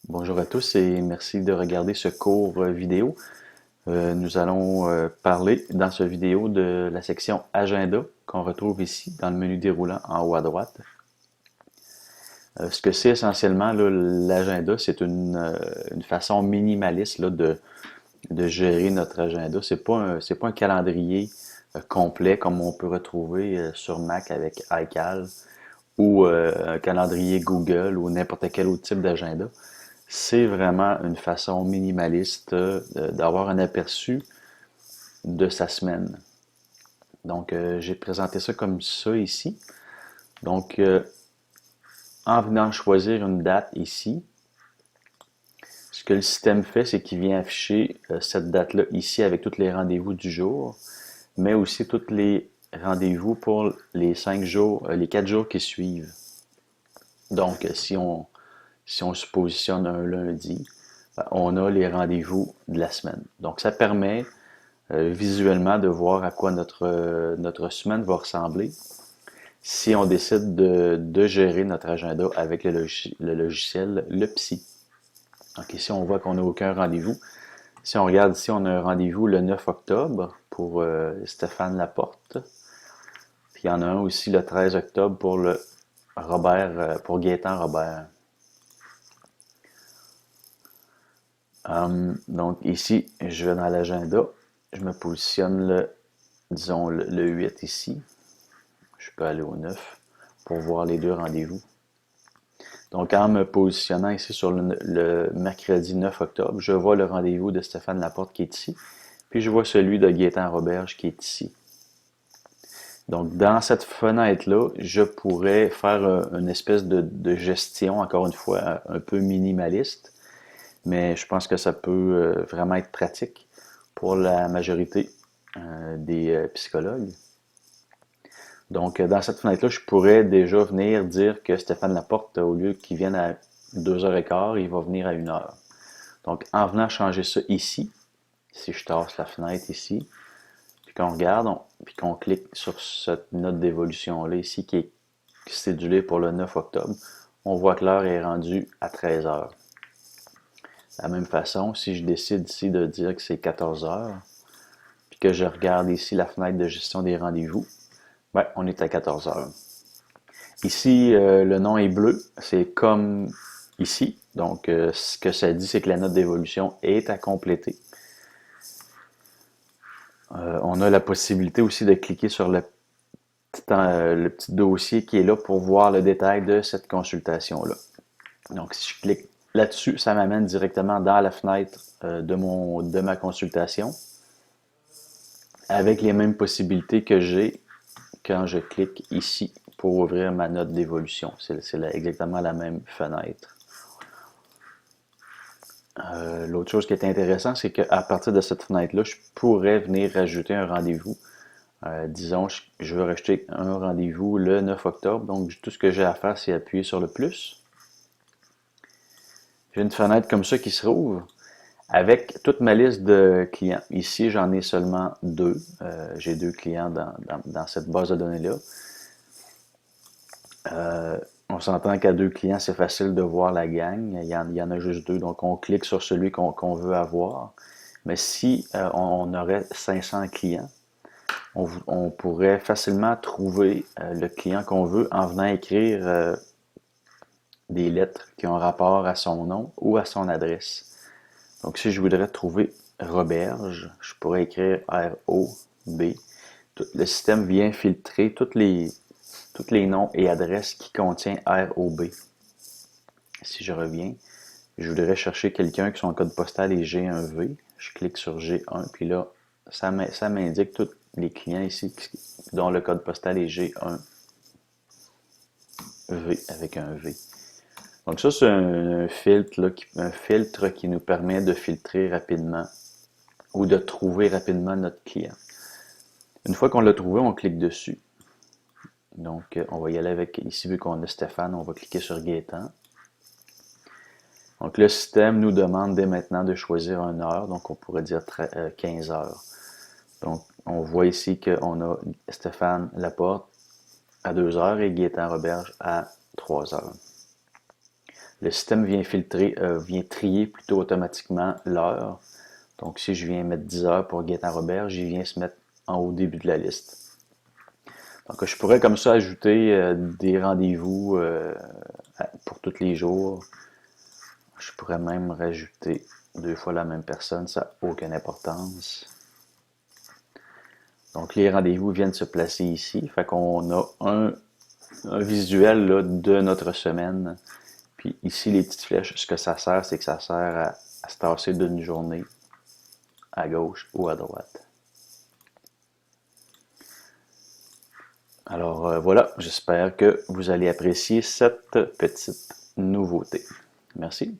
Bonjour à tous et merci de regarder ce court vidéo. Nous allons parler dans ce vidéo de la section Agenda qu'on retrouve ici dans le menu déroulant en haut à droite. Ce que c'est essentiellement l'agenda, c'est une façon minimaliste là, de gérer notre agenda. C'est pas un calendrier complet comme on peut retrouver sur Mac avec iCal ou un calendrier Google ou n'importe quel autre type d'agenda. C'est vraiment une façon minimaliste d'avoir un aperçu de sa semaine. Donc, j'ai présenté ça comme ça ici. Donc, en venant choisir une date ici, ce que le système fait, c'est qu'il vient afficher cette date-là ici avec tous les rendez-vous du jour, mais aussi tous les rendez-vous pour les 5 jours, les 4 jours qui suivent. Donc, si on se positionne un lundi, on a les rendez-vous de la semaine. Donc, ça permet visuellement de voir à quoi notre semaine va ressembler si on décide de gérer notre agenda avec le logiciel Le Psy. Donc ici, on voit qu'on n'a aucun rendez-vous. Si on regarde ici, on a un rendez-vous le 9 octobre pour Stéphane Laporte. Puis il y en a un aussi le 13 octobre pour le pour Gaétan Robert. Donc ici, je vais dans l'agenda. Je me positionne disons, le 8 ici. Je peux aller au 9 pour voir les deux rendez-vous. Donc, en me positionnant ici sur le mercredi 9 octobre, je vois le rendez-vous de Stéphane Laporte qui est ici, puis je vois celui de Gaétan Roberge qui est ici. Donc, dans cette fenêtre-là, je pourrais faire une espèce de gestion, encore une fois, un peu minimaliste, mais je pense que ça peut vraiment être pratique pour la majorité des psychologues. Donc, dans cette fenêtre-là, je pourrais déjà venir dire que Stéphane Laporte, au lieu qu'il vienne à 2h15, il va venir à 1h. Donc, en venant changer ça ici, si je tasse la fenêtre ici, puis qu'on regarde, puis qu'on clique sur cette note d'évolution-là ici, qui est cédulée pour le 9 octobre, on voit que l'heure est rendue à 13h. De la même façon, si je décide ici de dire que c'est 14h, puis que je regarde ici la fenêtre de gestion des rendez-vous, ben, on est à 14h. Ici, le nom est bleu, c'est comme ici. Donc, ce que ça dit, c'est que la note d'évolution est à compléter. On a la possibilité aussi de cliquer sur le petit dossier qui est là pour voir le détail de cette consultation-là. Donc, si je clique là-dessus, ça m'amène directement dans la fenêtre de ma consultation avec les mêmes possibilités que j'ai quand je clique ici pour ouvrir ma note d'évolution. C'est exactement la même fenêtre. L'autre chose qui est intéressant, c'est qu'à partir de cette fenêtre-là, je pourrais venir rajouter un rendez-vous. Disons, je veux rajouter un rendez-vous le 9 octobre. Donc, tout ce que j'ai à faire, c'est appuyer sur le plus. J'ai une fenêtre comme ça qui se rouvre avec toute ma liste de clients. Ici, j'en ai seulement deux. J'ai deux clients dans cette base de données-là. On s'entend qu'à deux clients, c'est facile de voir la gang. Il y en a juste deux, donc on clique sur celui qu'on veut avoir. Mais si on aurait 500 clients, on pourrait facilement trouver le client qu'on veut en venant écrire des lettres qui ont rapport à son nom ou à son adresse. Donc si je voudrais trouver Roberge, je pourrais écrire R-O-B. Le système vient filtrer tous les noms et adresses qui contiennent R-O-B. Si je reviens, je voudrais chercher quelqu'un qui son code postal est G1V. Je clique sur G1, puis là, ça m'indique tous les clients ici dont le code postal est G1V avec un V. Donc ça, c'est un filtre qui nous permet de filtrer rapidement ou de trouver rapidement notre client. Une fois qu'on l'a trouvé, on clique dessus. Donc, on va y aller avec, ici, vu qu'on a Stéphane, on va cliquer sur Gaétan. Donc, le système nous demande dès maintenant de choisir une heure, donc on pourrait dire 15 heures. Donc, on voit ici qu'on a Stéphane Laporte à 2 heures et Gaétan Roberge à 3 heures. le système vient filtrer, vient trier plutôt automatiquement l'heure. Donc, si je viens mettre 10 heures pour Gaétan Robert, j'y viens se mettre en haut début de la liste. Donc, je pourrais comme ça ajouter des rendez-vous pour tous les jours. Je pourrais même rajouter 2 fois la même personne, ça n'a aucune importance. Donc, les rendez-vous viennent se placer ici. Fait qu'on a un visuel là, de notre semaine. Puis ici, les petites flèches, ce que ça sert, c'est que ça sert à se tasser d'une journée à gauche ou à droite. Alors voilà, j'espère que vous allez apprécier cette petite nouveauté. Merci.